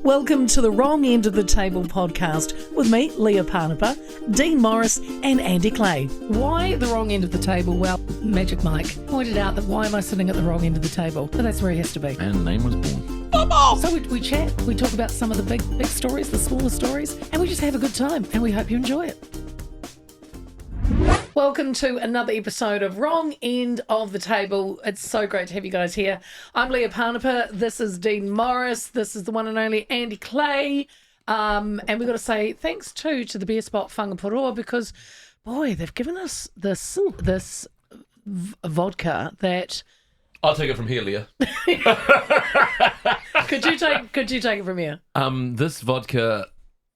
Welcome to the Wrong End of the Table podcast with me, Leah Panapa, Dean Morris and Andy Clay. Why the wrong end of the table? Well, Magic Mike pointed out that why am I sitting at the wrong end of the table? But that's where he has to be. And the name was born. So we chat, we talk about some of the big stories, the smaller stories, and we just have a good time, and we hope you enjoy it. Welcome to another episode of Wrong End of the Table. It's so great to have you guys here. I'm Leah Panapa. This is Dean Morris. This is the one and only Andy Clay. And we've got to say thanks too to the Beer Spot Whangaparoa because, boy, they've given us this vodka that... I'll take it from here, Leah. Could you take it from here? This vodka,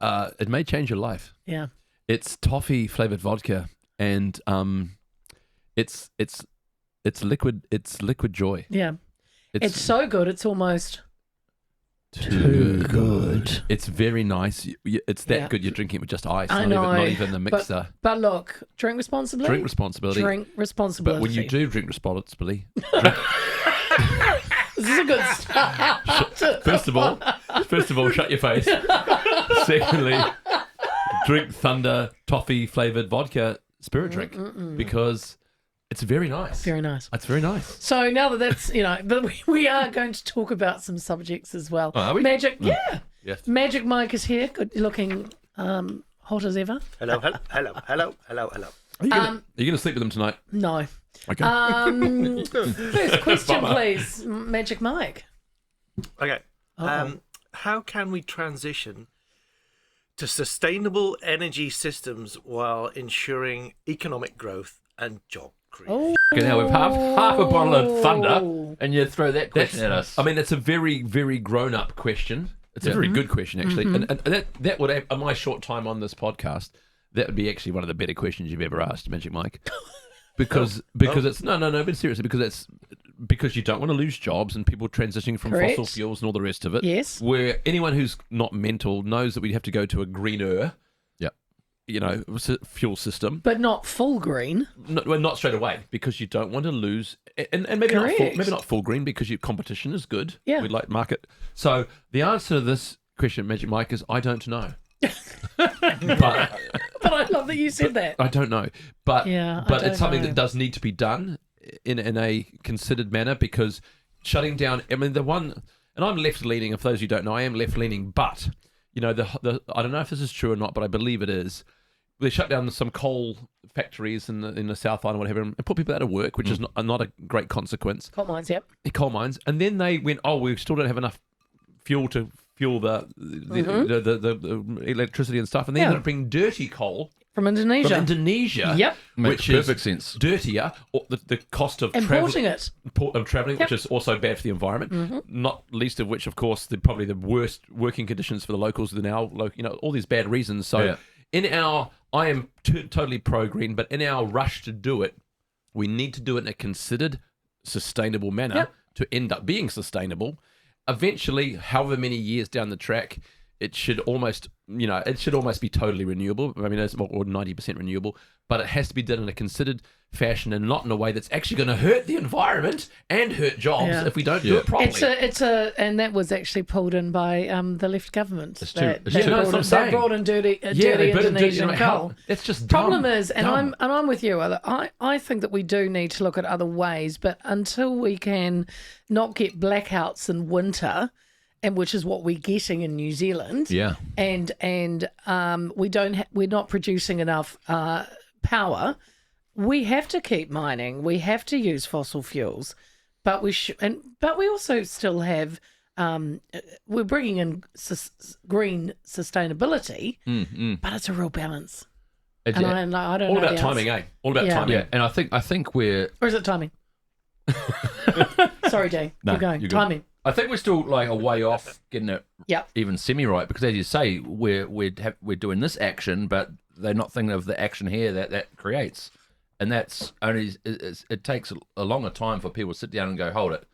it may change your life. Yeah. It's toffee-flavored vodka, and it's liquid. It's liquid joy. Yeah. It's so good. It's almost too good. It's very nice. It's that good. You're drinking it with just ice. I know. Not even the mixer. But look, drink responsibly. Drink responsibility. But when you do drink responsibly, this is a good start. First of all, shut your face. Secondly, drink Thunder toffee flavored vodka spirit drink because it's very nice. Very nice. It's very nice. So now that that's, but we are going to talk about some subjects as well. Oh, are we? Magic, yeah. Yes. Magic Mike is here, good looking, hot as ever. Hello. Are you going to sleep with them tonight? No. Okay. First question, please, Magic Mike. Okay. How can we transition to sustainable energy systems while ensuring economic growth and job creation? Oh. Okay, now we've half a bottle of Thunder, and you throw that question at us. I mean, it's a very, very grown-up question. It's a very good question, actually. And that would, in my short time on this podcast, that would be actually one of the better questions you've ever asked, Magic Mike. Because it's but seriously, because you don't want to lose jobs and people transitioning from Correct. fossil fuels and all the rest of it. Yes. Where anyone who's not mental knows that we have to go to a greener, fuel system. But not full green. Not straight away, because you don't want to lose, and maybe not full green because your competition is good. Yeah. We'd like market. So the answer to this question, Magic Mike, is I don't know. But I love that you said that. I don't know, but it's something know. that does need to be done in a considered manner, because shutting down. I mean, and I'm left leaning. If those of you don't know, I am left leaning. But the I don't know if this is true or not, but I believe it is. They shut down some coal factories in the South Island, whatever, and put people out of work, which is not a great consequence. Coal mines, yep. Coal mines, and then they went, we still don't have enough fuel to fuel the electricity and stuff, and they ended up bringing dirty coal from Indonesia. Which Yep. Makes perfect sense. Dirtier, or the cost of Importing it. traveling, which is also bad for the environment. Not least of which, of course, probably the worst working conditions for the locals now. All these bad reasons. So, I am totally pro green, but in our rush to do it, we need to do it in a considered, sustainable manner to end up being sustainable. Eventually, however many years down the track, it should almost be totally renewable. I mean, it's more 90% renewable, but it has to be done in a considered fashion and not in a way that's actually going to hurt the environment and hurt jobs if we don't do it properly. And that was actually pulled in by the left government. It's true. They brought in dirty Indonesian coal. It's just Problem is, and I'm with you. I think that we do need to look at other ways, but until we can not get blackouts in winter, and which is what we're getting in New Zealand. Yeah. And we're not producing enough power. We have to keep mining. We have to use fossil fuels, but we also still have. We're bringing in green sustainability, but it's a real balance. I don't know. All about timing, eh? All about timing. Yeah, and I think we're. Or is it timing? Sorry, Jay. No, Keep going. you're good. Timing. I think we're still like a way off getting it even semi-right, because as you say, we're doing this action, but they're not thinking of the action here that creates, and that's only it takes a longer time for people to sit down and go, hold it,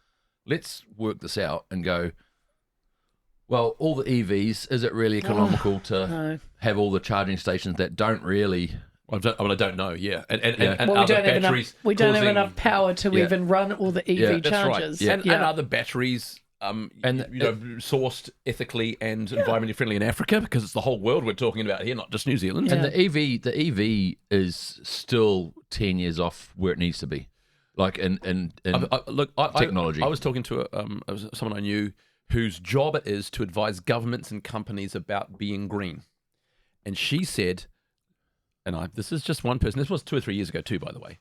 let's work this out and go, well, all the EVs, is it really economical to have all the charging stations that don't really I don't know. Yeah, and well, other batteries. We don't have enough power to even run all the EV chargers. Right. Yeah. And other batteries sourced ethically and environmentally friendly in Africa, because it's the whole world we're talking about here, not just New Zealand. And the EV is still 10 years off where it needs to be. Like in technology. I was talking to someone I knew whose job it is to advise governments and companies about being green. And she said, this is just one person, this was 2 or 3 years ago too, by the way,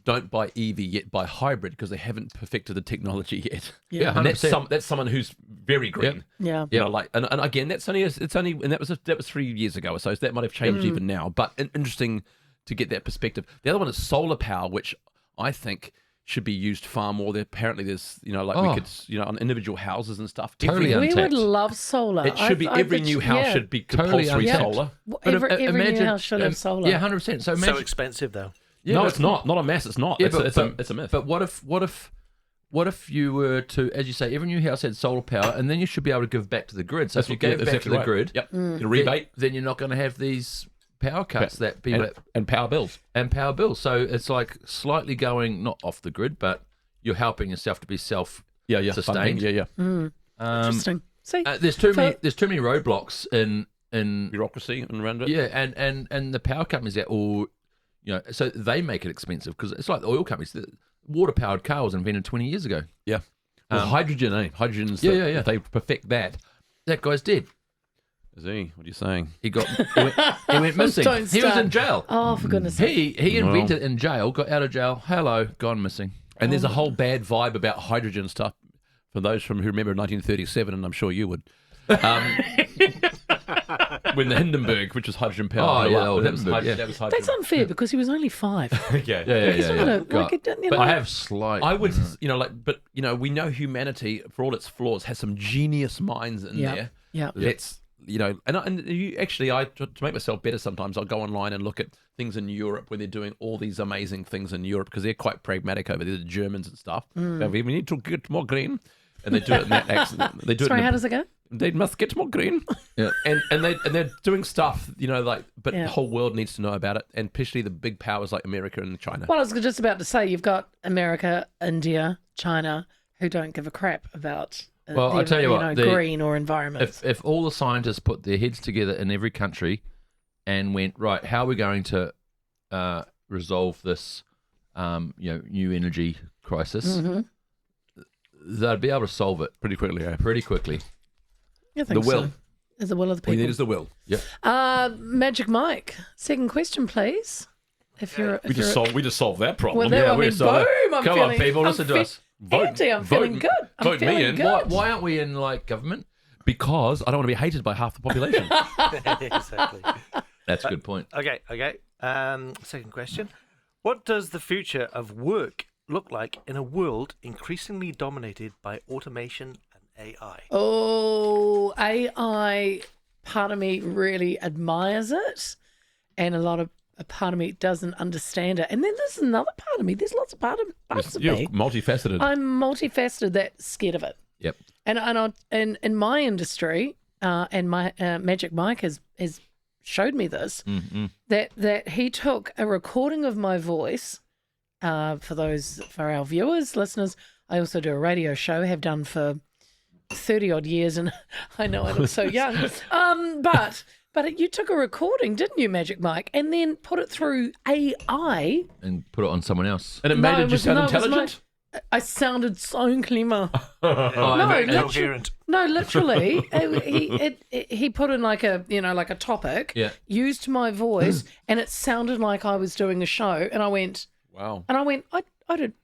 don't buy EV yet, buy hybrid, because they haven't perfected the technology yet. Yeah, and that's someone who's very green. Yeah. You know, and again, that was 3 years ago or so that might have changed even now. But interesting to get that perspective. The other one is solar power, which I think should be used far more. Apparently there's, we could, on individual houses and stuff. Totally We untapped. would love solar. It should be, every new house should be Totally compulsory untapped. solar. Every new house should have solar. Yeah, 100%. So imagine, So expensive though. yeah, No, but- it's not. Not a mass. It's not. Yeah, It's a myth. But what if you were to, as you say, every new house had solar power, and then you should be able to give back to the grid. So if you gave back to the grid, Yep. Get a rebate then you're not going to have these power cuts that people and power bills. and power bills. So it's like slightly going not off the grid, but you're helping yourself to be self-sustained. Funding, yeah. Interesting. See, There's too many roadblocks in Bureaucracy and around it. yeah, and the power companies that all, so they make it expensive, because it's like the oil companies. The water-powered car was invented 20 years ago. Yeah. Well, hydrogen, Hydrogen's Yeah. They perfect that. That guy's dead. Is he? What are you saying? He went missing. Don't He was start. in jail. oh, for goodness sake. He invented in jail, got out of jail. Hello, gone missing. And there's a whole bad vibe about hydrogen stuff for those who remember 1937, and I'm sure you would. When the Hindenburg, which was hydrogen powered, Oh, yeah, that old was Hindenburg, hydrogen. That was hydrogen. That's unfair because he was only 5. Yeah. He's not a, like, But I have slight. I would, we know humanity, for all its flaws, has some genius minds in there. Yeah. Let's, and you actually, to make myself better sometimes, I'll go online and look at things in Europe where they're doing all these amazing things in Europe, because they're quite pragmatic over there, the Germans and stuff. We need to get more green. And they do it in that accent. They do Sorry, it how does it go? They must get more green. Yeah. And they're doing stuff, but the whole world needs to know about it, and especially the big powers like America and China. Well, I was just about to say, you've got America, India, China, who don't give a crap about Well, I tell you what, green or environment. If all the scientists put their heads together in every country and went, right, how are we going to resolve this new energy crisis, they'd be able to solve it Pretty quickly, yeah. pretty quickly. I think the will. so. Is the will of the All you people. need is the will. Yep. Magic Mike, second question, please. If you're, We just solved that problem. Well, that one, we boom! solved it. I'm Come feeling, on, people, I'm listen to us. Andy, I'm feeling good. I'm vote me feeling in. good. Why aren't we in government? Because I don't want to be hated by half the population. Exactly. That's a good point. Okay. Second question. What does the future of work look like in a world increasingly dominated by automation and AI? Oh, AI, part of me really admires it, and a part of me doesn't understand it. And then there's another part of me. There's lots of parts of You're me. multifaceted. I'm multifaceted that's scared of it. Yep. And in my industry, and my Magic Mike has showed me this, that he took a recording of my voice. For our viewers, listeners, I also do a radio show, have done for 30 odd years, and I know I look so young. But you took a recording, didn't you, Magic Mike, and then put it through AI, And put it on someone else. And it made you sound intelligent? I sounded so clever. Coherent. No, literally, he put in like a topic, Yeah. used my voice, and it sounded like I was doing a show, and I went, Wow.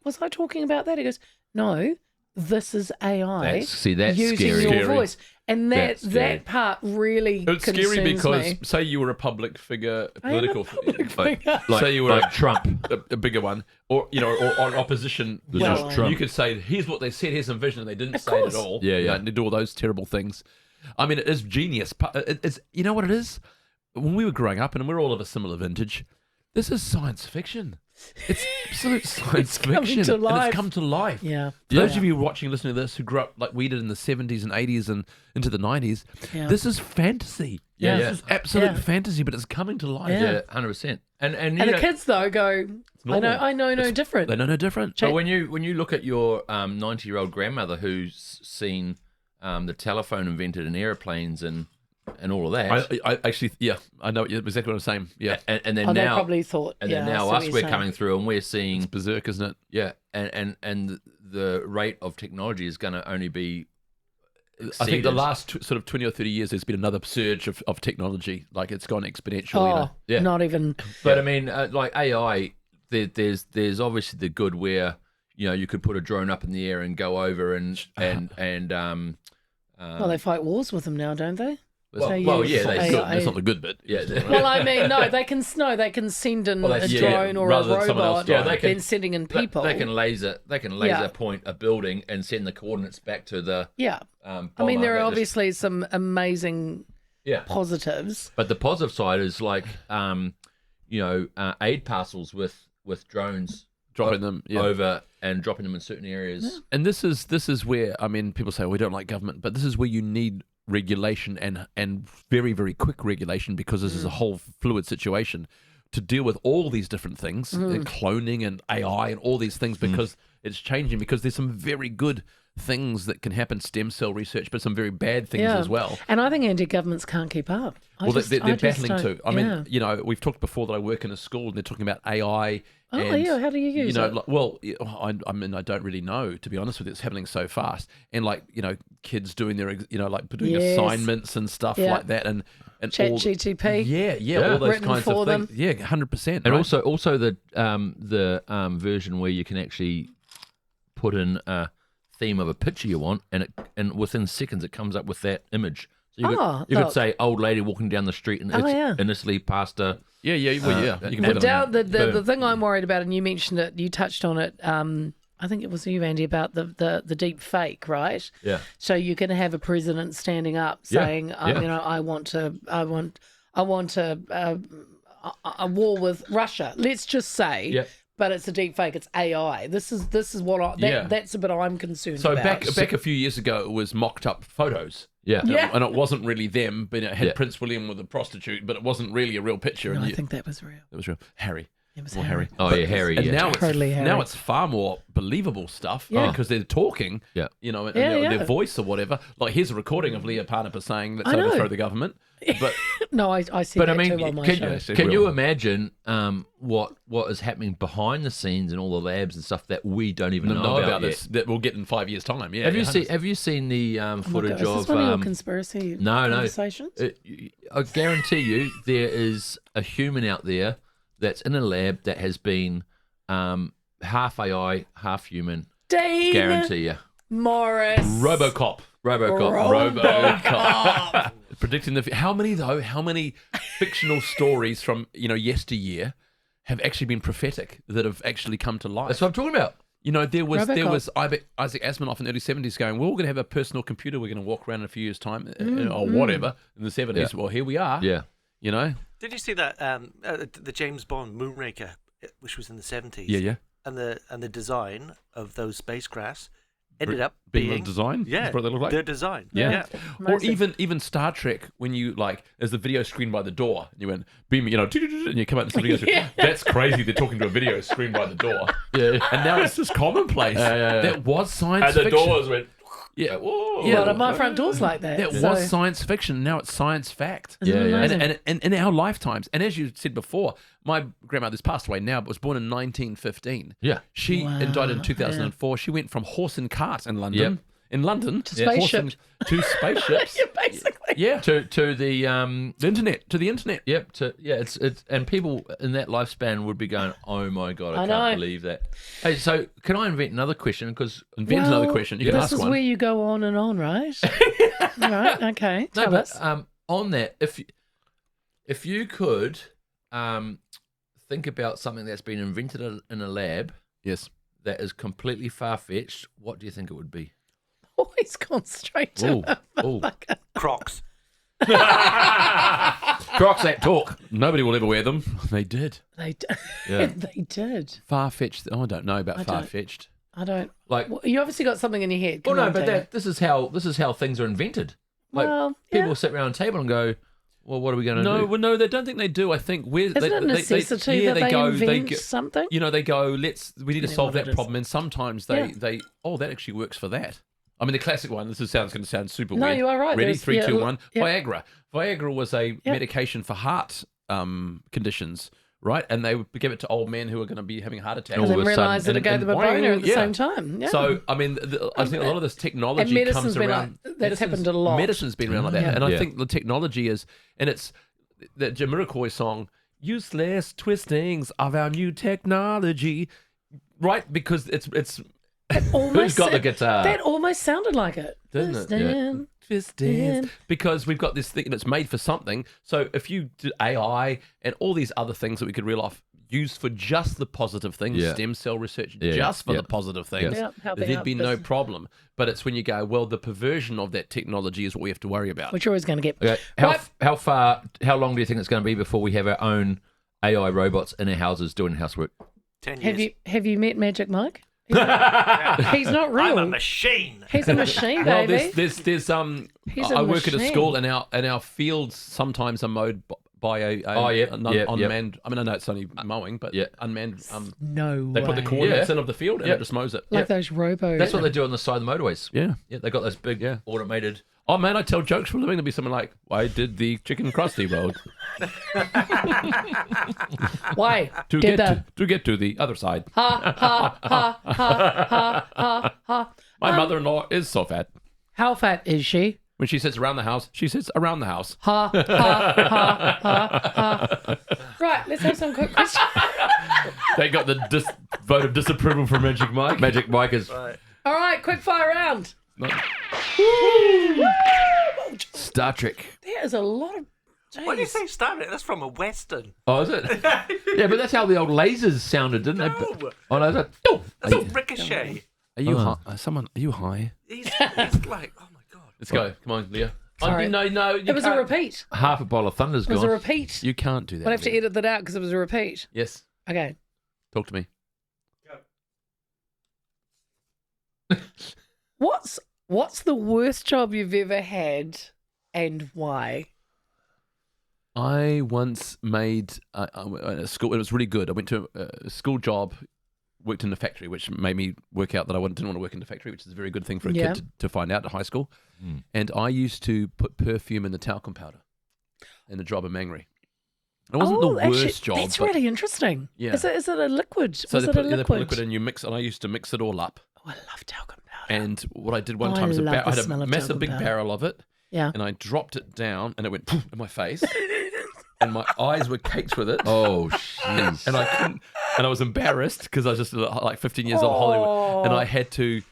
was I talking about that? He goes, no, this is AI. That's using scary. your Scary. voice, and That's scary. that part really It's scary concerns because, me. say you were a public figure, political Like, say you were like Trump. a bigger one, or on opposition, Well, Trump. you could say, "Here's what they said. Here's some vision," and they didn't Of say it course. at all. Yeah. They do all those terrible things. I mean, it is genius. It's, you know what it is? When we were growing up, and we're all of a similar vintage, This is science fiction. It's absolute science coming fiction. to And life. it's come to life. Yeah. For those of you watching and listening to this who grew up like we did in the 70s and 80s and into the 90s, Yeah. this is fantasy. Yeah. This is absolute Yeah. fantasy, but it's coming to life. Yeah. Yeah, 100%. And And you the know, kids though go, I know no different. They know no different. but when you look at your 90-year-old grandmother who's seen the telephone invented and aeroplanes and all of that, I actually, I know exactly what I'm saying. Yeah. and then They now probably thought, and yeah, then I now see what us you're we're saying. coming through and we're seeing Berserk, isn't it? yeah, and the rate of technology is going to only be I think the exceeded. last sort of 20 or 30 years, there's been another surge of technology. Like it's gone exponential. You know? Oh, not even. But I mean, like AI, there's obviously the good where you could put a drone up in the air and go over and Well, they fight wars with them now, don't they? well, They well, use yeah, they AI. should. That's not the good bit. Yeah, Well, I mean, no, they can send in Well, a that's- drone or a rather than someone else robot, flying. Yeah, they can- then sending in people. They can laser point a building and send the coordinates back to the. Yeah. I mean, bomber there are that just- obviously some amazing yeah. positives. But the positive side is like, aid parcels with drones Dropping them. Yeah. over and dropping them in certain areas. And this is where, I mean, people say, we don't like government, but this is where you need regulation and very, very quick regulation because this is a whole fluid situation to deal with all these different things, cloning and AI and all these things because it's changing, because there's some very good things that can happen, stem cell research, but some very bad things as well. And I think anti-governments can't keep up. Well, they're battling don't- too. I mean, we've talked before that I work in a school and they're talking about AI. Oh, and, yeah, how do you use it? Like, well, I mean, I don't really know, to be honest with you. It's happening so fast. And like, kids doing their, like doing Yes. assignments and stuff Yeah. like that. And Chat all, GTP. yeah, all those Written kinds for of them. things. Yeah, 100%. And right? also the version where you can actually put in a theme of a picture you want, and within seconds it comes up with that image. So you could say old lady walking down the street and it's initially past a. Yeah. You can The, put it on. the thing I'm worried about, and you mentioned it, you touched on it. I think it was you, Andy, about the deep fake, right? Yeah. So you're going to have a president standing up saying, I want a war with Russia. Let's just say. Yeah. But it's a deep fake. It's AI. This is what that's a bit I'm concerned So about. back a few years ago, it was mocked up photos. Yeah. Yeah. And it wasn't really them, but it had Yeah. Prince William with a prostitute, but it wasn't really a real picture. No, and I think that was real. it was real. Harry. It was Well, Harry. Oh yeah, Harry. And Yeah. now Totally Harry. now it's far more believable stuff Yeah. because they're talking, Yeah. and Yeah, their voice or whatever. Like here's a recording of Leah Panapa saying, let's I know. overthrow the government. But No, I see But that I mean, too on my show. can you imagine what is happening behind the scenes and all the labs and stuff that we don't even know about yet? this that we'll get in 5 years' time. Yeah. Have you seen the Oh my footage God, is this of? one of your conspiracy conversations? I guarantee you, there is a human out there that's in a lab that has been half AI, half human. Dean Guarantee you. Morris. RoboCop. RoboCop. Predicting how many fictional stories from yesteryear have actually been prophetic that have actually come to life? That's what I'm talking about. There was RoboCop. Isaac Asimov in the early 70s going, we're all going to have a personal computer we're going to walk around in a few years' time or whatever in the 70s. Yeah. Well, here we are. Yeah. Did you see that the James Bond Moonraker, which was in the 70s? Yeah. And the design of those spacecrafts ended up Being being the design? Yeah, That's what they look like? their design. Yeah. Or Amazing. even Star Trek, when you as the video screen by the door, and you went beam, and you come out and see the video screen. Yeah. That's crazy. They're talking to a video screen by the door. Yeah. And now it's just commonplace. Yeah. That was science And the fiction. doors went. Yeah. Whoa. Yeah. Well, my front door's like that. That so- was science fiction. Now it's science fact. Isn't it Yeah, yeah. amazing? And in our lifetimes, and as you said before, my grandmother's passed away now, but was born in 1915. Yeah. She Wow, died in 2004. She went from horse and cart in London. Yep. In London, To horse spaceship. and- to spaceships. Yeah, basically. Yeah, To the the internet. To the internet. Yep. It's and people in that lifespan would be going, oh my god, I I can't know. believe that. Hey, so can I invent another question? Because Invent another question. You can This ask is one. where you go on and on, right? Right. Okay. no, Tell us. but on that, if you could think about something that's been invented in a lab Yes. that is completely far fetched, what do you think it would be? Always gone straight to Ooh, ooh. Crocs. Crocs that talk. Nobody will ever wear them. They did. They Yeah. they did. Far-fetched. Oh, I don't know about I don't. far-fetched. I don't. Like, Well, you obviously got something in your head. well, Come no, on, but Dana. this is how things are invented. Like, Well, people yeah. sit around a table and go, "Well, what are we going to No, do?" well, no, they don't think they do. I think Isn't it a necessity that they invent something? You know, they go, we need to Yeah, solve what it that is. problem, and sometimes Yeah. that actually works for that. I mean, the classic one. This is going to sound super No, weird. you are right. Ready? There's- 3, yeah, 2, look- 1. yeah. Viagra. Viagra was a medication for heart conditions, right? And they would give it to old men who were going to be having heart attacks. all And of then a sudden- realise that it and- gave and them a why- boner at the yeah. same time. Yeah. So, I mean, I think a lot of this technology and medicine's comes been around. like that's happened a lot. Medicine's been around like that, Yeah. and I Yeah. think the technology is, and it's the Jamiroquai song, "Useless twistings of our new technology," right? Because it's Almost Who's got the sound- guitar? That almost sounded like it. Doesn't it? Twisting. twistings because we've got this thing that's made for something. So if you do AI and all these other things that we could reel off, used for just the positive things, Yeah. stem cell research, Yeah, just for yeah. the positive things, Yeah, helping there'd out be no business. problem. But it's when you go, well, the perversion of that technology is what we have to worry about. Which you're always going to get. Okay. Right. How long do you think it's going to be before we have our own AI robots in our houses doing housework? 10 years. Have you met Magic Mike? He's not real. I'm a machine. He's a machine, Well, baby. there's He's a I work at a machine. school and our fields sometimes are mowed by a unmanned. I mean, I know it's only mowing, but yeah. unmanned. No They put the way. coordinates in of the field and Yeah. it just mows it. Like those robo. That's what they do on the side of the motorways. Yeah. Yeah, they got those big automated. Oh man, I tell jokes for a living. There'll be something like, "Why did the chicken crusty road Why? to Did get to the other side?" ha ha ha ha ha ha ha. My mother-in-law is so fat. How fat is she? When she sits around the house, she sits around the house. Ha ha ha ha ha. Right, let's have some quick questions. They got the vote of disapproval from Magic Mike. Magic Mike is All right, quick fire round. Star Trek. There is a lot of. Why do you Jeez. say Star Trek? That's from a Western. Oh, is it? Yeah, but that's how the old lasers sounded, didn't they? No. Oh, no, that's That's a ricochet. Are you high? Are you high? He's like, oh my god. Let's go. Come on, Leah. Sorry. No, It was a repeat. half a bottle of Thunder's It was a gone. repeat. You can't do that. I'll have to Leah. edit that out because it was a repeat. Yes. Okay. Talk to me. What's the worst job you've ever had and why? I once made a school. It was really good. I went to a school job, worked in a factory, which made me work out that I didn't want to work in the factory, which is a very good thing for a Yeah. kid to find out at high school. And I used to put perfume in the talcum powder in the job of Mangry. It wasn't the worst job. That's but really interesting. Yeah. Is it a liquid? so Was they it put, a yeah, they put liquid? liquid and you mix, and I used to mix it all up. Oh, I love talcum powder. And what I did one Oh, time I is love the I had smell a of massive talcum big powder. barrel of it, Yeah. and I dropped it down, and it went poof in my face, and my eyes were caked with it. Oh, jeez. And I couldn't, and I was embarrassed because I was just like 15 years old Hollywood, and I had to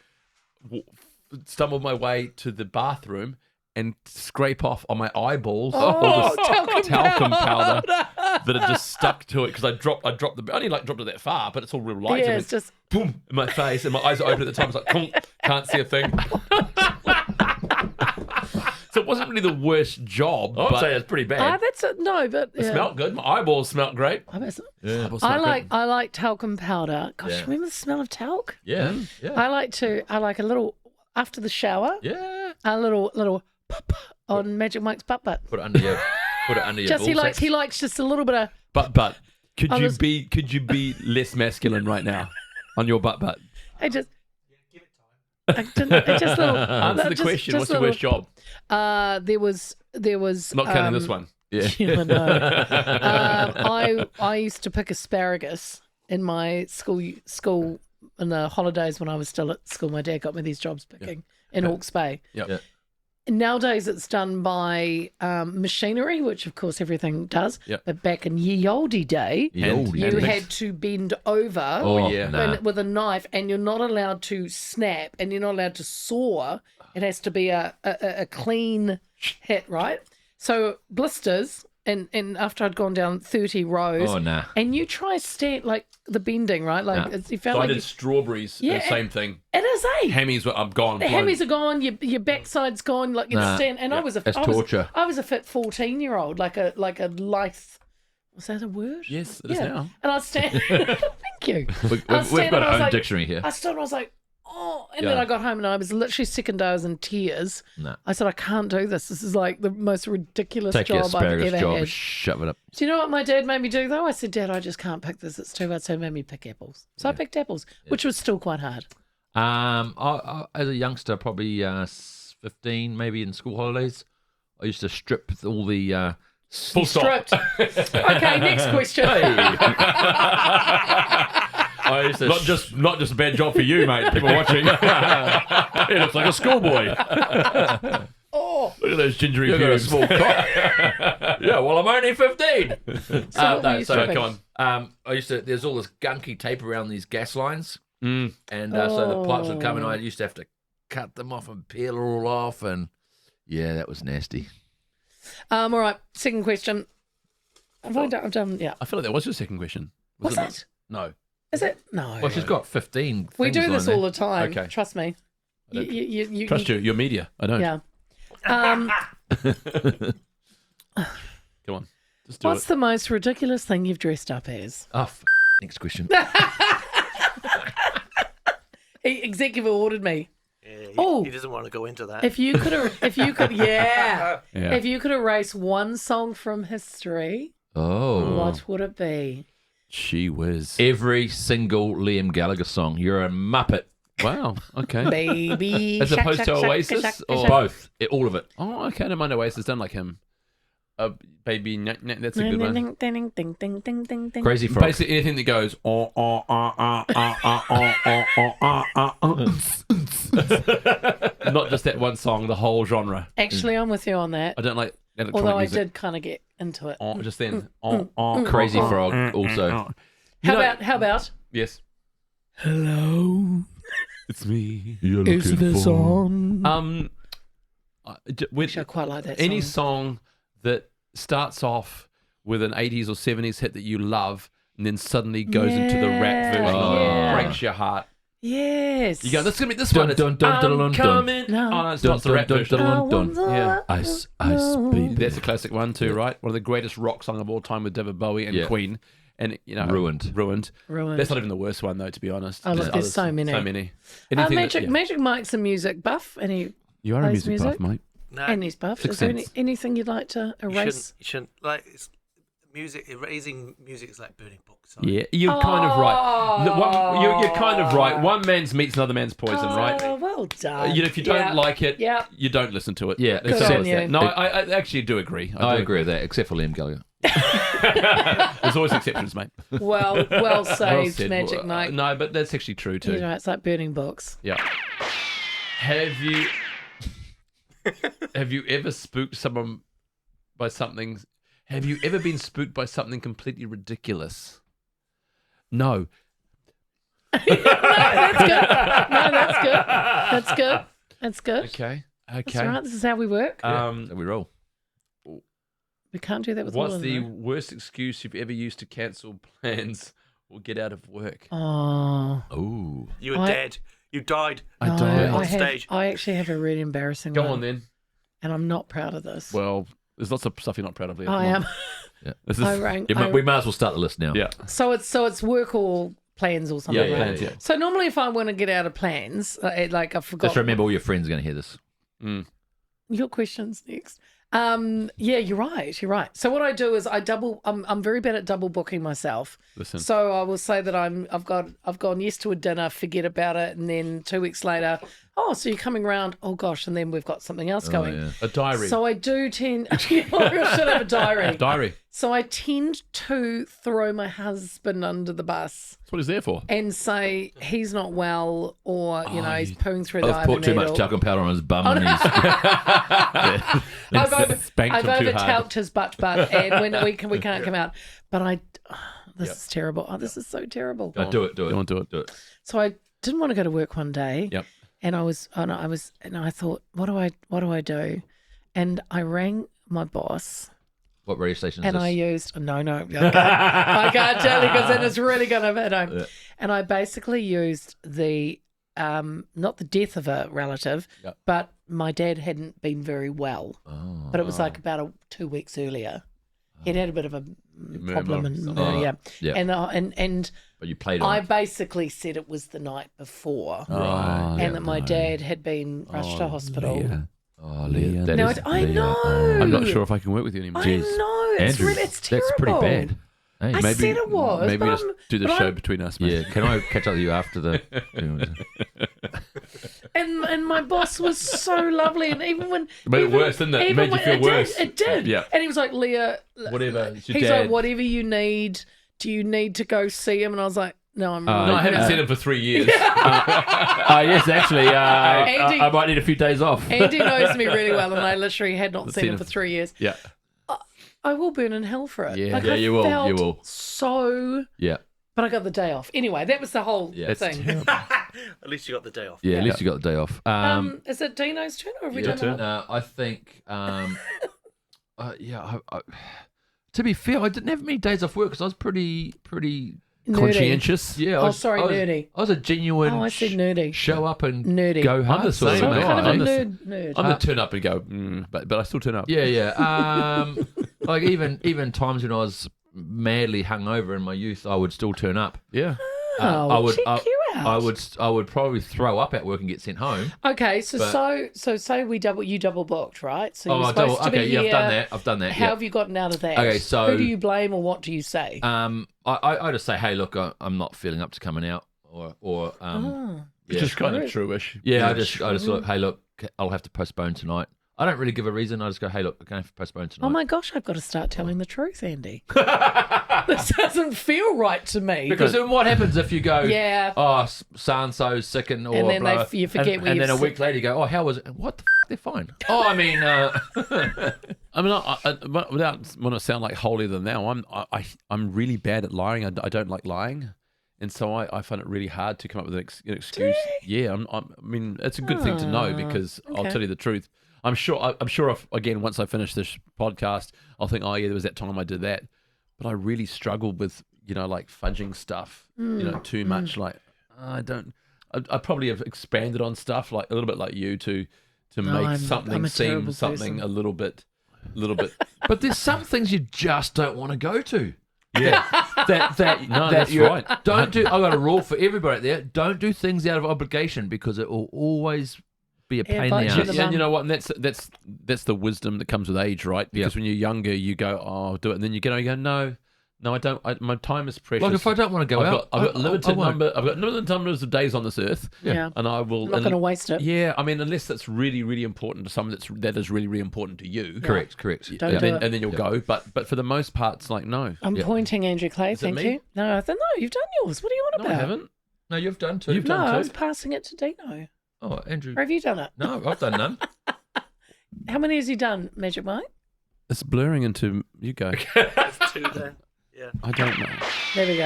stumble my way to the bathroom and scrape off on my eyeballs all this talcum powder that had just stuck to it because I dropped I only dropped it that far, but it's all real light. Yeah, It it's went just boom in my face, and my eyes are open at the time. I was like, "Conk," can't see a thing. So it wasn't really the worst job. I'd but say it's pretty bad. that's a, no, but it smelled good. My eyeballs smelled great. Yeah. I like talcum powder. Gosh, Yeah. remember the smell of talc? Yeah. Yeah. I like a little after the shower. Yeah. A little pop on Magic Mike's butt. Put it under your Just ball sack. he likes just a little bit of. But could I you was- be less masculine right now on your butt? I just. I didn't, it just little, Answer the just- question. just What's your worst job? There was Not counting this one. Yeah. Yeah, no. I used to pick asparagus in my school in the holidays when I was still at school. My dad got me these jobs picking in Hawke's Bay. Yep. Yeah. Nowadays it's done by machinery, which of course everything does. Yep. But back in ye olde day, Yeah. And- you and had to bend over Oh, yeah. Nah. with a knife, and you're not allowed to snap, and you're not allowed to saw. It has to be a clean hit, right? So blisters and after I'd gone down 30 rows. Oh, nah. And you try stand like the bending, right? Like you felt So I like did strawberries. Yeah, the same thing. it is, Hammies were I'm gone. The blown. hammies are gone. Your backside's gone. Like you stand. And I was That's torture. I was a fit 14-year-old, like a lithe. Was that a word? Yes, it is now. And I stand. Thank you. We've got our own dictionary here. I stood and I was like, oh. And then I got home and I was literally sick and I was in tears. No. I said, I can't do this. This is like the most ridiculous Take your job I've asparagus ever job had. and shove it up. Do you know what my dad made me do though? I said, Dad, I just can't pick this. It's too hard. So he made me pick apples. So I picked apples, which was still quite hard. I, as a youngster, probably 15, maybe in school holidays, I used to strip all the Full stop. Stripped. Okay, next question. I used to Not just a bad job for you, mate. People watching. He looks like a schoolboy. Oh, Look at those gingery You've got a pubes. small cock. Yeah, well, I'm only 15. what were you stripping? Go on. I used to. There's all this gunky tape around these gas lines, Mm. and so the pipes would come, and I used to have to cut them off and peel it all off, and yeah, that was nasty. all right. Second question. Have I done? I've done. Yeah. I feel like that was your second question. Was it? it? No. Is it? No. Well, she's got 15. We do things this on all there. the time. Okay. Trust me. You Trust you. You're media. I don't. Yeah. Come on. Just do What's it. the most ridiculous thing you've dressed up as? Oh, next question. Executive ordered me. Yeah, he doesn't want to go into that. If you could, Yeah. if you could erase one song from history, Oh, what would it be? She whiz. every single Liam Gallagher song. You're a muppet. Wow. Okay. Baby, As opposed to Oasis, or Both. All of it. Oh, okay. I don't mind Oasis. Don't like him. Baby, that's a good one. Crazy Frog. Basically, anything that goes. Not just that one song. The whole genre. Actually, I'm with you on that. I don't like electronic Although music. I did kind of get into it. Just then. Crazy Frog also. How about? Yes. Hello, It's me. is this on? With I quite like that. any song. song that starts off with an 80s or 70s hit that you love and then suddenly goes into the rap version yeah. that breaks your heart. Yes. You go, this is going to be this Dun, one. It's, dun, dun, dun, I'm dun, dun. coming. No. Oh, no, it's Dun, not the dun, rap dun, version. dun, dun, dun. Yeah. Ice baby. That's a classic one too, right? One of the greatest rock songs of all time with David Bowie and Yeah. Queen. And, you know, Ruined. Ruined. That's not even the worst one, though, to be honest. Oh, look, there's others. so many. So many. Anything that- Magic Mike's a music buff, and You are a plays music buff, music. mate. No, and he's buff. Sixth Is there Sense. anything you'd like to erase? you shouldn't like it's music. Erasing music is like burning books. Yeah, you're kind of right. You're kind of right. One man's meat's another man's poison, right? Oh, well done. You know, if you don't like it, Yeah. you don't listen to it. Yeah, It's Good simple on as that. you. No, I actually do agree. I do agree with that, except for Liam Gallagher. There's always exceptions, mate. Well Well saved, said. Magic Mike. No, but that's actually true too. You know, it's like burning books. Yeah. Have you ever spooked someone by something? Have you ever been spooked by something completely ridiculous? No. That's good. No, that's good. That's good. That's good. Okay. That's all right. This is how we work. So we roll. We can't do that with all What's of the them. worst excuse you've ever used to cancel plans or get out of work? Oh, Ooh. You were dead. You died. I no, don't. On I have. stage. I actually have a really embarrassing Go one, on then. and I'm not proud of this. Well, there's lots of stuff you're not proud of, Leah. I Come on. am. This is, I rang. We might as well start the list now. yeah. So it's work or plans or something. Yeah, right? plans, yeah. So normally, if I want to get out of plans, like I forgot. Just remember all your friends are going to hear this. Your question's next. Yeah, you're right. You're right. So what I do is I'm very bad at double booking myself. Listen. So I will say that I've gone yes to a dinner, forget about it, and then 2 weeks later, oh, so you're coming round? Oh gosh, and then we've got something else going. yeah. A diary. So I do tend. I should have a diary. Diary. So I tend to throw my husband under the bus That's what he's there for. and say he's not well, or he's pooing through the I've put too much needle. talcum powder on his bum and he's Spanked I've him too hard. over-talked his butt, and when we can't come out. But this is terrible. Oh, this is so terrible. do it. Go on, do it. Do it. So I didn't want to go to work one day. Yep. And I thought, what do I do? And I rang my boss What radio station is and this? I used I can't tell you because then it's really going to hit home. Yeah. And I basically used the not the death of a relative, Yep. but my dad hadn't been very well. Oh. But it was like about 2 weeks earlier. He'd had a bit of a problem and something. Yeah. and But you played on I it. basically said it was the night before, Right. and that my dad had been rushed to hospital. Leah. Oh, Leah. That No, is- I Leah. know. Oh. I'm not sure if I can work with you anymore. I know it's Andrew, really, it's terrible. that's pretty bad. Hey, I said it was. Maybe but just I'm- do the but show I'm- between us, mate. yeah, can I catch up with you after the... And my boss was so lovely, and even when It made it even- worse, didn't it? It even made you when- feel worse. It did. Yeah. And he was like, Leah, Whatever. It's your he's dad. like, whatever you need. Do you need to go see him? And I was like, no, I'm No, I really haven't not. seen him for 3 years. yes, actually, Andy- I might need a few days off. Andy knows me really well, and I literally had not seen seen him him. for 3 years. Yeah. I will burn in hell for it. Yeah. Like, Yeah, I you will, felt you will. So, Yeah, but I got the day off. Anyway, that was the whole Yeah. That's thing. terrible. At least you got the day off. yeah. At least you got the day off. Is it Dino's turn, or have we Your done turn. it? No, I think, yeah. To be fair, I didn't have many days off work because I was pretty. Nerdy. Conscientious. Yeah. Oh, sorry, nerdy. I was a genuine. Oh, I said nerdy. Show up and Nerdy. go hard. I'm the sort of same mate. guy. Kind of a I'm the- nerd. I'm gonna turn up and go, but I still turn up. Yeah, yeah. Like even times when I was madly hungover in my youth, I would still turn up. Yeah. Oh, I would. check you out. I would probably throw up at work and get sent home. Okay, so But- so say you double booked, right? So Oh, you're I supposed double. to be Okay, yeah, here. I've done that. How Yeah. have you gotten out of that? Okay, so- who do you blame or what do you say? I just say, hey, look, I'm not feeling up to coming out, or Oh. yeah. Just kind of True. truish. Yeah, I just look, hey, look, I'll have to postpone tonight. I don't really give a reason. I just go, hey, look, I'm going to have to postpone tonight. Oh my gosh, I've got to start telling the truth, Andy. This doesn't feel right to me. Because then what happens if you go, Yeah. oh, so-and-so's sick and, or And then blah, you forget and, where and you've then a sit- week later you go, oh, how was it? What the they're fine. Oh, I mean, I mean, without want to sound like holier than thou, I'm really bad at lying. I don't like lying, and so I find it really hard to come up with an excuse. Yeah, I mean, it's a good thing to know because I'll okay. tell you the truth. I'm sure if, again, once I finish this podcast, I'll think, oh yeah, there was that time I did that, but I really struggle with like fudging stuff. Too much. Like I probably have expanded on stuff like a little bit like you to make I'm something a seem terrible something person. a little bit. but there's some things you just don't want to go to. Yeah. No, that's you're- right. Don't do. I've got a rule for everybody out there. Don't do things out of obligation because it will always be a Yeah, pain in bite the you ass. in the Yeah, and you bum. know what? And that's the wisdom that comes with age, right? Because when you're younger, you go, "Oh, I'll do it," and then you go, "No, I don't. My time is precious." Like if I don't want to go out, I've got I limited won't. number. I've got limited numbers of days on this earth, Yeah. and I will. I'm not going to waste it. Yeah, I mean, unless that's really, really important to someone that is really, really important to you. Correct. Don't And do then, it. and then you'll go. But for the most part, it's like no. I'm pointing, Andrew Clay. it Thank me? you. No, I think no, you've done yours. What are you on No, about? I haven't. No, you've done two. You've No, done I two. was passing it to Dino. Oh, Andrew. Or have you done it? No, I've done none. How many has he done, Magic Mike? It's blurring into you go. That's two then. Yeah. I don't know. There we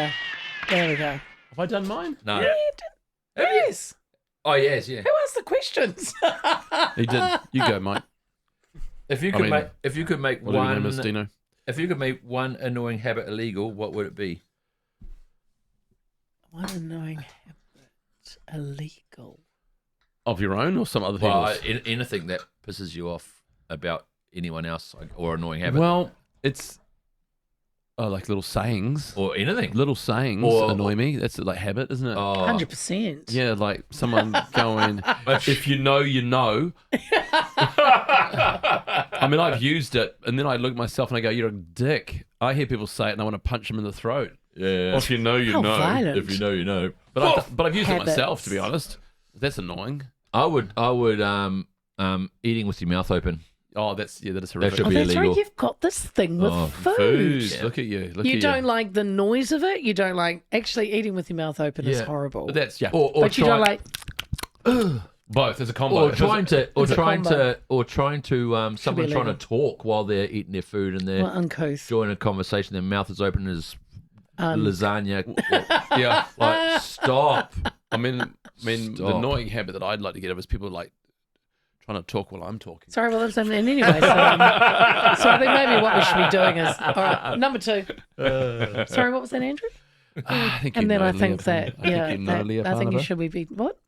go. Have I done mine? No. Yeah, you did. Yes. Oh yes, yeah. Who asked the questions? He did. You go, Mike. If you I could mean, make Whatever your name one, is, Dino. if you could make one annoying habit illegal, what would it be? One annoying habit illegal. Of your own or some other thing? Well, anything that pisses you off about anyone else, like, or annoying habit, Well, it's like little sayings. or anything. Little sayings Or- annoy me. That's like habit, isn't it? Oh, 100%. Yeah, like someone going, if you know, you know. I mean, I've used it, and then I look at myself and I go, you're a dick. I hear people say it, and I want to punch them in the throat. yeah. Well, if you know, you How know. violent. If you know, you know. But I've used it myself, Habits. to be honest. That's annoying. I would eating with your mouth open. Oh, that is horrific. should Oh, be that's illegal. right. You've got this thing with Oh, food. Food. Look at you. Look You at don't like the noise of it. You don't like actually eating with your mouth open is Yeah. horrible. But that's Or But you don't like. both. There's a combo. or trying to It's a combo. someone trying to talk while they're eating their food and they're Well, uncouth. joining a conversation, their mouth is open as lasagna. Yeah. Like, stop. I mean, the Stop. annoying habit that I'd like to get of is people like trying to talk while I'm talking. Sorry, well, that's and anyway. So I think maybe what we should be doing is all right. Number 2. Sorry, what was that, Andrew? I think And you then know I Leah think that Panapa. yeah, I think you know Leah I think you Panapa. should be what?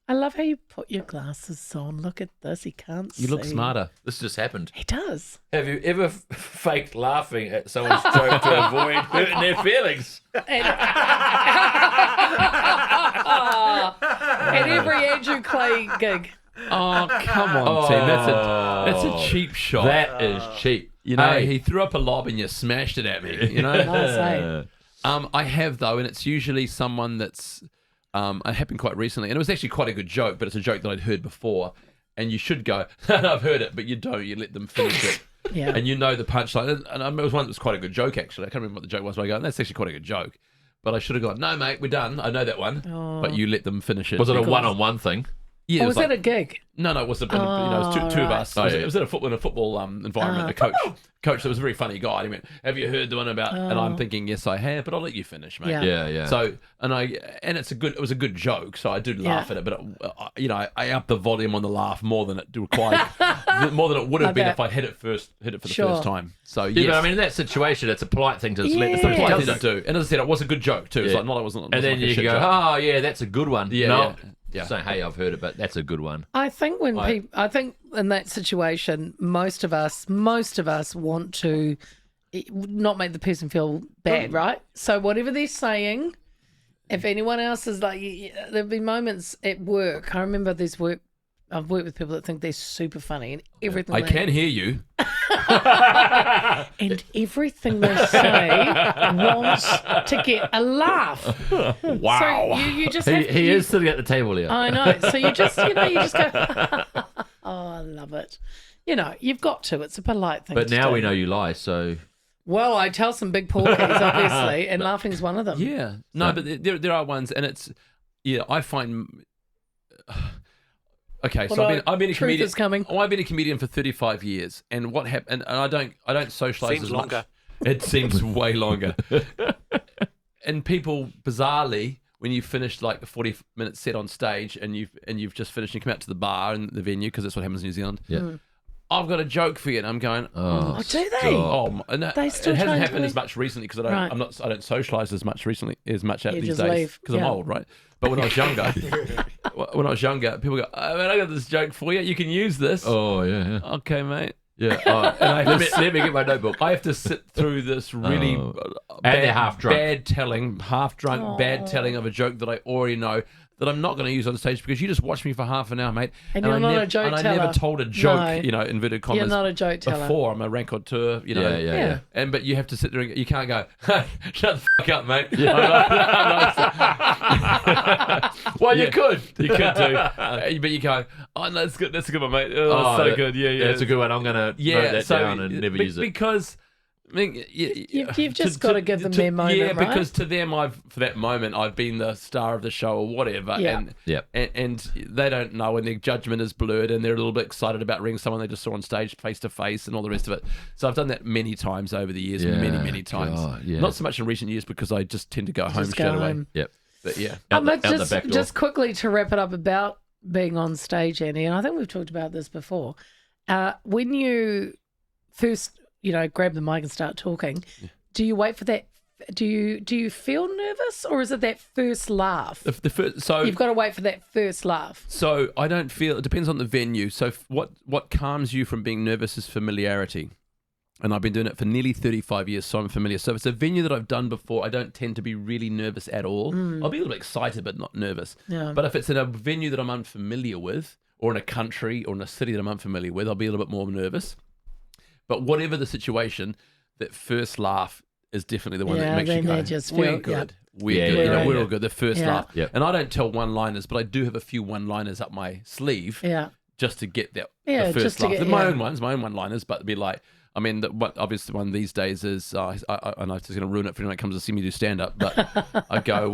I love how you put your glasses on. Look at this. He can't see. You look smarter. This just happened. He does. Have you ever faked laughing at someone's joke to avoid hurting their feelings? At every Andrew Clay gig. Oh, come on, Tim. That's a cheap shot. That is cheap. You know, Hey. he threw up a lob and you smashed it at me. You know. Nice, eh? I have though, and it's usually someone that's. It happened quite recently, and it was actually quite a good joke, but it's a joke that I'd heard before. And you should go, I've heard it, but you don't. You let them finish it. Yeah. And you know the punchline. And it was one that was quite a good joke, actually. I can't remember what the joke was, but I go, that's actually quite a good joke. But I should have gone, no, mate, we're done. I know that one. Oh. But you let them finish it. Was it a because- one-on-one thing? Yeah, Or it was like- that a gig? No, it was it was two of right. us. Oh, It was, yeah. it was in a football environment. The coach that was a very funny guy. He went, "Have you heard the one about?" And I'm thinking, "Yes, I have," but I'll let you finish, mate. Yeah. Yeah. So it was a good joke, so I do laugh at it, but I upped the volume on the laugh more than it required, more than it would have been bet. if I hit it for the Sure. first time. So Yeah, yes, but I mean, in that situation, it's a polite thing to just let Yeah. the it's a polite person thing to do. And as I said, it was a good joke too. It's Yeah. like not I wasn't. And then like a you shit can go, joke. oh, yeah, that's a good one. Yeah, No. yeah. Say, hey, I've heard it, but that's a good one. I think I think in that situation, most of us want to not make the person feel bad, right? So whatever they're saying, if anyone else is like, there'll be moments at work. I remember I've worked with people that think they're super funny and everything. I can hear you. And everything they say wants to get a laugh. Wow. So you just have He is sitting at the table here. I know. So you just go, oh, I love it. You've got to. It's a polite thing But to now do. we know you lie, so... Well, I tell some big porkies, obviously, and laughing's one of them. Yeah. No, but there are ones, and it's I find. Okay, so I've been a truth comedian. is coming. I've been a comedian for 35 years, and what happened? And I don't socialize Seems as longer. much. It seems way longer. And people, bizarrely, when you finished like a 40-minute set on stage, and you've just finished, and you come out to the bar and the venue, because that's what happens in New Zealand. Yeah. I've got a joke for you, and I'm going. Oh, do they? stop. Oh, and They still it hasn't trying to happened be- as much recently because I Right. don't socialise as much out You these just days leave. because I'm Yeah. old, right? But when I was younger, people go, "Oh man, I got this joke for you. You can use this." Oh, yeah. Okay, mate. Yeah. Oh, And I have let me get my notebook. I have to sit through this really Oh. And they're half drunk. bad telling, half drunk, bad telling of a joke that I already know that I'm not going to use on stage because you just watched me for half an hour, mate. And you're I not a joke and I teller. never told a joke, No. inverted commas. You're not a joke teller. Before I'm a raconteur, Yeah. Yeah. But you have to sit there and you can't go, shut the fuck up, mate. Well, Yeah. you could do. But you go, oh, no, that's good. That's a good one, mate. Oh, that's so good. Yeah, yeah. That's a good one. I'm going to note that down and never use it. Because, I mean, You've just gotta give them their moment, Yeah, right? because to them, for that moment, I've been the star of the show or whatever. Yeah. And they don't know, and their judgment is blurred, and they're a little bit excited about ringing someone they just saw on stage face to face and all the rest of it. So I've done that many times over the years, Yeah, many times. God, yeah. Not so much in recent years because I just tend to go home Just go straight away. home. Yep. But yeah. Out the But back door. just quickly to wrap it up about being on stage, Andy, and I think we've talked about this before. When you first, grab the mic and start talking, do you wait for that? Do you feel nervous, or is it that first laugh? The first, so You've got to wait for that first laugh. So I don't feel. It depends on the venue. So what calms you from being nervous is familiarity, and I've been doing it for nearly 35 years, so I'm familiar. So if it's a venue that I've done before, I don't tend to be really nervous at all. I'll be a little excited, but not nervous. Yeah. But if it's in a venue that I'm unfamiliar with, or in a country or in a city that I'm unfamiliar with, I'll be a little bit more nervous. But whatever the situation, that first laugh is definitely the one that makes you then go, they just we're feel- good. yeah. We're Yeah, good. yeah, We're yeah. all good. The first Yeah. laugh. Yep. And I don't tell one-liners, but I do have a few one-liners up my sleeve Yeah. just to get that Yeah, the first just to laugh. get- My yeah. own ones, my own one-liners, but be like, I mean, the obvious one these days is, and I'm just going to ruin it for anyone that comes to see me do stand-up, but I go,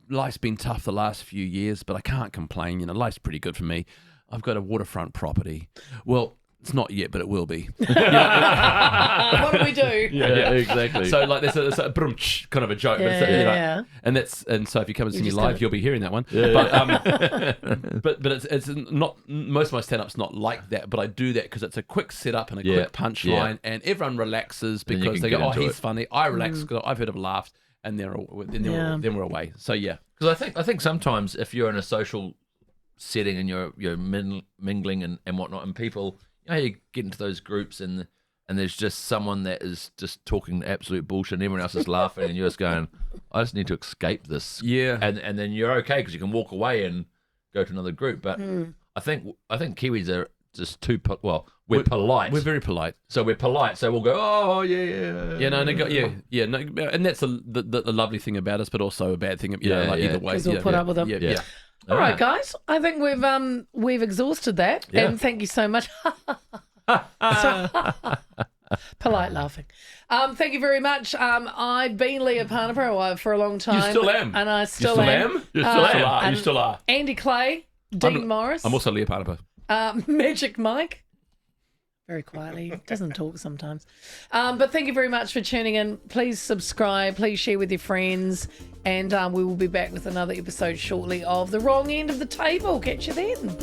life's been tough the last few years, but I can't complain. Life's pretty good for me. I've got a waterfront property. Well, It's not yet, but it will be. What do we do? Yeah, exactly. So like there's a brunch kind of a joke, but it's, Yeah. and so if you come and see me just live, gotta- you'll be hearing that one. But it's not, most of my stand-up's not like that, but I do that because it's a quick setup and a quick punchline, and everyone relaxes Then you because can they get go, oh, into he's it. funny. I relax because I've heard of laughs, and then we're away. So yeah. Because I think sometimes if you're in a social setting and you're mingling and whatnot, and people, you know, you get into those groups and there's just someone that is just talking absolute bullshit and everyone else is laughing and you're just going, I just need to escape this. Yeah. And then you're okay because you can walk away and go to another group. But I think Kiwis are just we're polite. We're very polite. So we're polite. So we'll go, oh yeah. Yeah, no, and that's the lovely thing about us, but also a bad thing. Either way. 'Cause we'll put up with them. Yeah. All right, guys. I think we've exhausted that, and thank you so much. Polite laughing. Thank you very much. I've been Leah Panapa for a long time. You still am. And I still am. You still are. You still are. Andy Clay, Dean Morris. I'm also Leah Panapa. Magic Mike. Very quietly. Doesn't talk sometimes. But thank you very much for tuning in. Please subscribe. Please share with your friends. And we will be back with another episode shortly of The Wrong End of the Table. Catch you then.